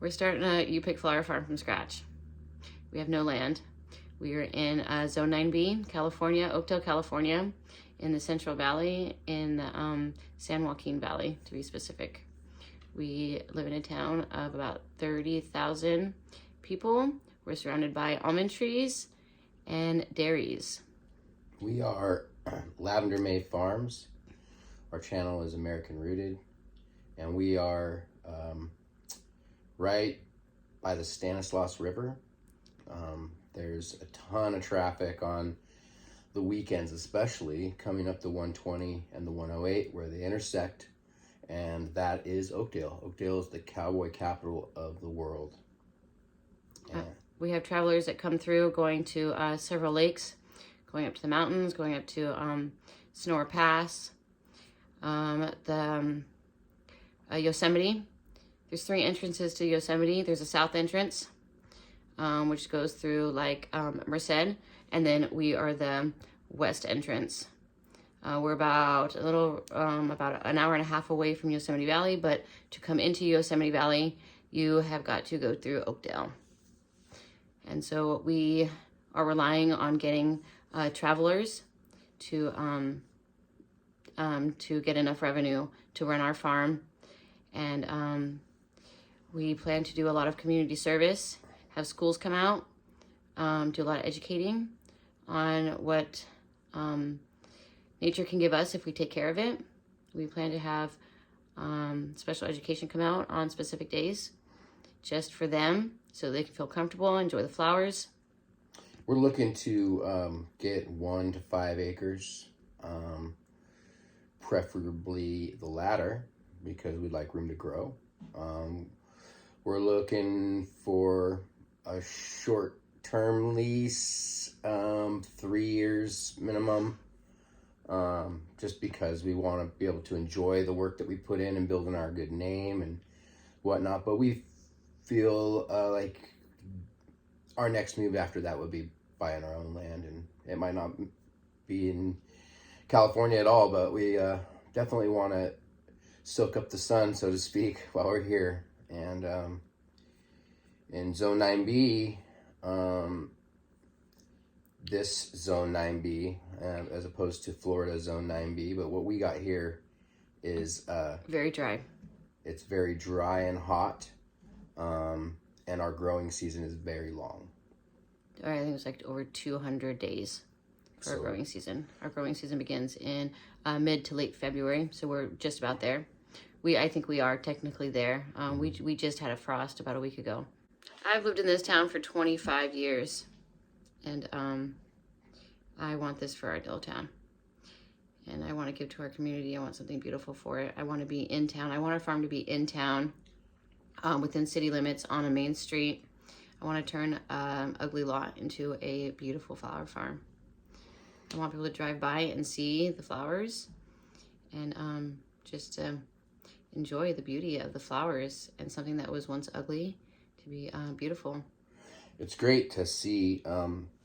We're starting a you-pick flower farm from scratch. We have no land. We are in Zone 9B, California, Oakdale, California, in the Central Valley, in the San Joaquin Valley, to be specific. We live in a town of about 30,000 people. We're surrounded by almond trees and dairies. We are Lavender May Farms. Our channel is American Rooted, and we are right by the Stanislaus River. There's a ton of traffic on the weekends, especially coming up the 120 and the 108 where they intersect, and that is Oakdale. Oakdale is the cowboy capital of the world. We have travelers that come through going to several lakes, going up to the mountains, going up to Sonora Pass, Yosemite. There's 3 entrances to Yosemite. There's a south entrance, which goes through like Merced, and then we are the west entrance. We're about about an hour and a half away from Yosemite Valley, but to come into Yosemite Valley, you have got to go through Oakdale. And so we are relying on getting travelers to get enough revenue to run our farm, and we plan to do a lot of community service, have schools come out, do a lot of educating on what nature can give us if we take care of it. We plan to have special education come out on specific days just for them so they can feel comfortable, enjoy the flowers. We're looking to get 1 to 5 acres, preferably the latter, because we'd like room to grow. We're looking for a short-term lease, 3 years minimum, just because we want to be able to enjoy the work that we put in and building our good name and whatnot. But we feel like our next move after that would be buying our own land, and it might not be in California at all, but we definitely want to soak up the sun, so to speak, while we're here. And in Zone 9B, this Zone 9B, as opposed to Florida Zone 9B, but what we got here is very dry. It's very dry and hot, and our growing season is very long. I think it's like over 200 days for our growing season. Our growing season begins in mid to late February, so we're just about there. I think we are technically there. We just had a frost about a week ago. I've lived in this town for 25 years, and I want this for our little town. And I want to give to our community. I want something beautiful for it. I want to be in town. I want our farm to be in town, within city limits, on a main street. I want to turn ugly lot into a beautiful flower farm. I want people to drive by and see the flowers and just enjoy the beauty of the flowers and something that was once ugly to be beautiful. It's great to see,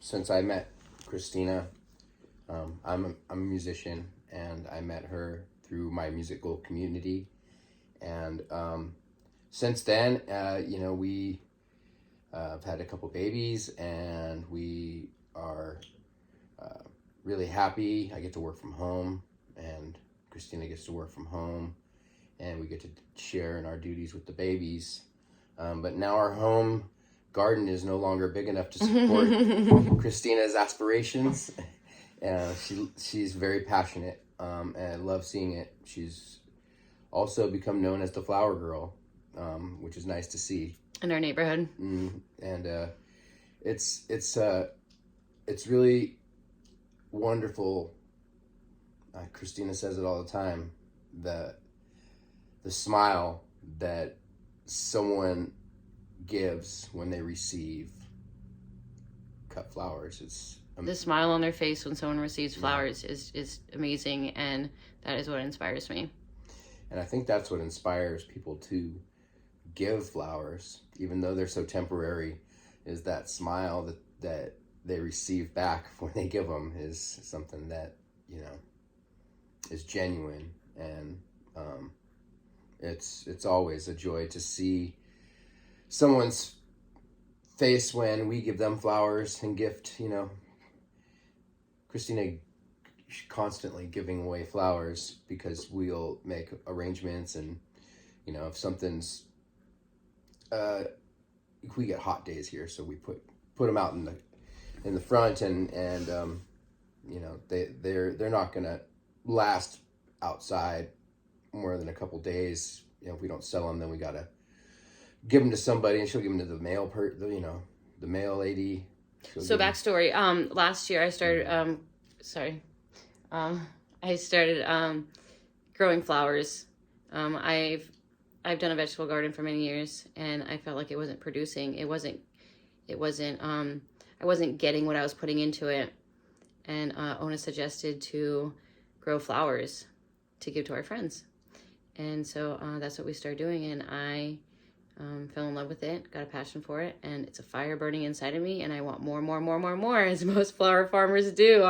since I met Christina, I'm a musician, and I met her through my musical community. And since then, we have had a couple babies, and we are really happy. I get to work from home, and Christina gets to work from home, and we get to share in our duties with the babies. But now our home garden is no longer big enough to support Christina's aspirations. She's very passionate, and I love seeing it. She's also become known as the Flower Girl, which is nice to see. In our neighborhood. And it's really wonderful. Christina says it all the time. The smile that someone gives when they receive cut flowers. It's the smile on their face when someone receives flowers is amazing, and that is what inspires me. And I think that's what inspires people to give flowers, even though they're so temporary, is that smile that they receive back when they give them is something that, is genuine. And it's always a joy to see someone's face when we give them flowers and gift, you know. Christina constantly giving away flowers because we'll make arrangements, and you know, if something's we get hot days here, so we put them out in the front, and you know, they're not gonna last outside more than a couple days. You know, if we don't sell them, then we gotta give them to somebody, and she'll give them to the mail the mail lady. So backstory, last year I started, I started growing flowers. I've done a vegetable garden for many years, and I felt like it wasn't producing. I wasn't getting what I was putting into it. And Ona suggested to grow flowers to give to our friends. And so that's what we started doing, and I fell in love with it, got a passion for it, and it's a fire burning inside of me, and I want more, as most flower farmers do.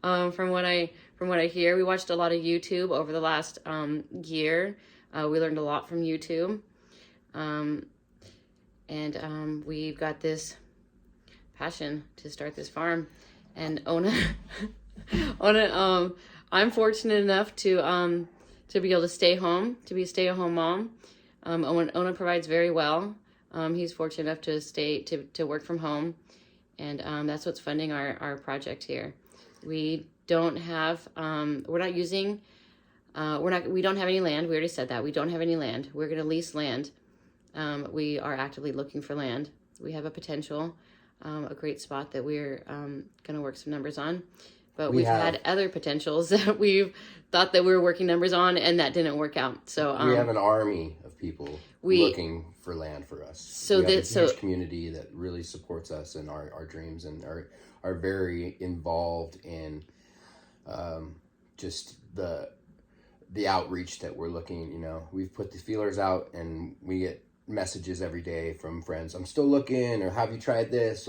From what I hear, we watched a lot of YouTube over the last year. We learned a lot from YouTube, and we've got this passion to start this farm. And Ona, I'm fortunate enough to be able to stay home, to be a stay-at-home mom. Ona provides very well. He's fortunate enough to work from home, and that's what's funding our project here. We don't have we don't have any land. We already said that. We don't have any land. We're going to lease land. We are actively looking for land. We have a potential, a great spot that we're going to work some numbers on. But we've had other potentials that we've thought that we were working numbers on, and that didn't work out. So we have an army of people looking for land for us. So we have a huge community that really supports us and our dreams, and are very involved in just the outreach that we're looking. You know, we've put the feelers out, and we get messages every day from friends. I'm still looking, or have you tried this,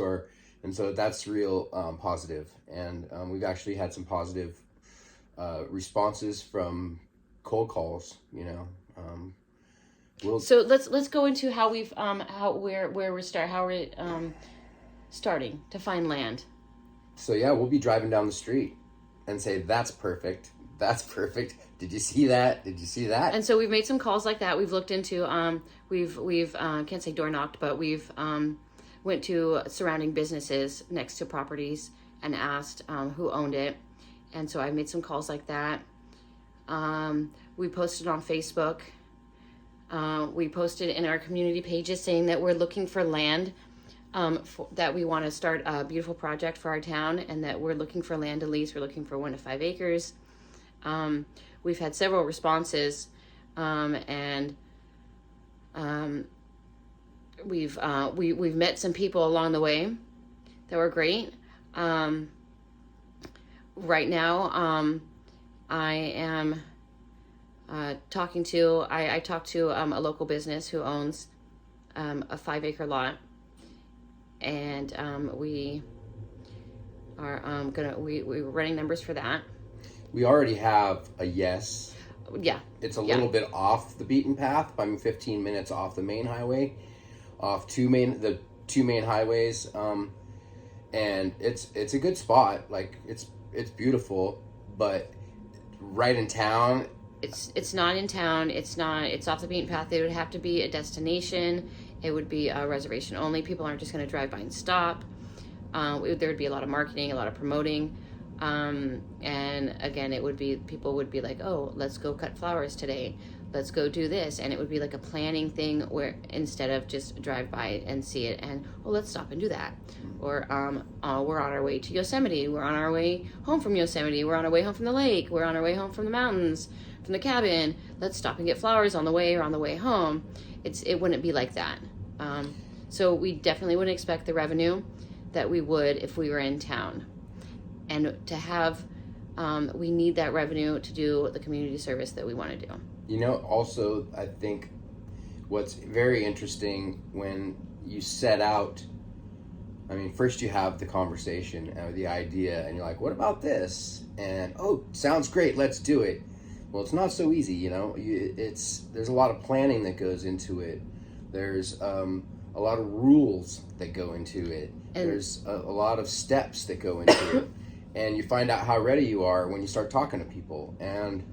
and so that's real positive. And we've actually had some positive responses from cold calls. You know, so let's go into how we've where we're starting to find land. So yeah, we'll be driving down the street and say, "That's perfect. That's perfect. Did you see that? Did you see that?" And so we've made some calls like that. We've looked into we've can't say door knocked, but we've went to surrounding businesses next to properties and asked who owned it. And so I made some calls like that. We posted on Facebook. We posted in our community pages saying that we're looking for land, that we want to start a beautiful project for our town, and that we're looking for land to lease. We're looking for 1 to 5 acres. We've had several responses, and we've met some people along the way that were great. Right now, I am talking to I talked to a local business who owns a 5-acre lot, and we are we're running numbers for that. We already have a yes. Yeah. It's a little bit off the beaten path. I'm 15 minutes off the main highway, off the two main highways, and it's a good spot. Like it's beautiful, but right in town. It's not in town. It's off the beaten path. It would have to be a destination. It would be a reservation only. People aren't just going to drive by and stop. There would be a lot of marketing, a lot of promoting. And again, people would be like, "Oh, let's go cut flowers today. Let's go do this." And it would be like a planning thing, where instead of just drive by and see it and, "Oh, let's stop and do that." Or, we're on our way to Yosemite. We're on our way home from Yosemite. We're on our way home from the lake. We're on our way home from the mountains, from the cabin. Let's stop and get flowers on the way or on the way home. It wouldn't be like that. So we definitely wouldn't expect the revenue that we would if we were in town. And to have, we need that revenue to do the community service that we want to do. You know, also, I think what's very interesting when you set out, I mean, first you have the conversation or the idea, and you're like, "What about this?" And, "Oh, sounds great, let's do it." Well, it's not so easy, you know. There's a lot of planning that goes into it. There's a lot of rules that go into it. And there's a lot of steps that go into it. And you find out how ready you are when you start talking to people. And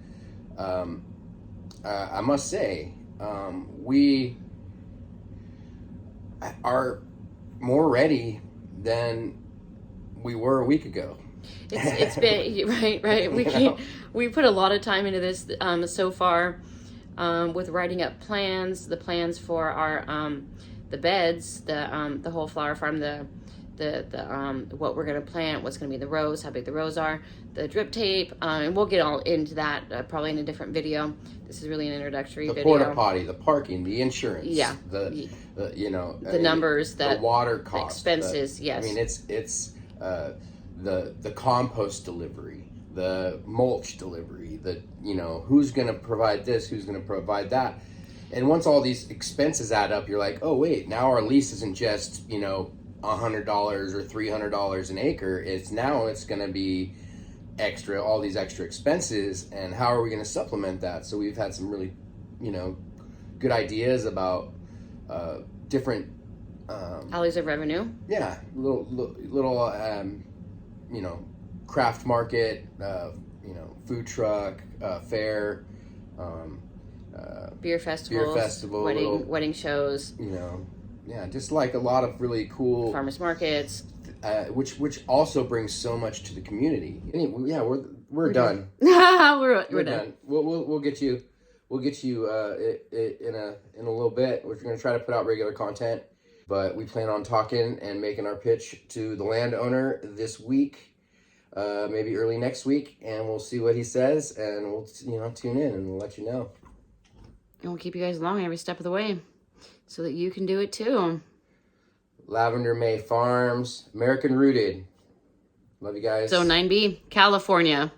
I must say, we are more ready than we were a week ago. it's been right. We put a lot of time into this so far, with writing up the plans for our the beds, the whole flower farm, the what we're gonna plant, what's gonna be the rows, how big the rows are, the drip tape, and we'll get all into that probably in a different video. This is really an introductory video. The porta potty, the parking, the insurance, the numbers, the water costs, the expenses. Yes, I mean it's the compost delivery, the mulch delivery, who's going to provide this, who's going to provide that. And once all these expenses add up, you're like, oh wait, now our lease isn't just $100 or $300 an acre. It's going to be all these extra expenses, and how are we going to supplement that? So we've had some really good ideas about different alleys of revenue. Yeah, little craft market, food truck, fair, beer festivals, wedding shows. Just like a lot of really cool farmers markets, which also brings so much to the community. Anyway, yeah, we're done. we're done. We'll get you in a little bit. We're going to try to put out regular content. But we plan on talking and making our pitch to the landowner this week, maybe early next week, and we'll see what he says, and we'll tune in and we'll let you know. And we'll keep you guys along every step of the way, so that you can do it too. Lavender May Farms, American rooted. Love you guys. So 9B, California.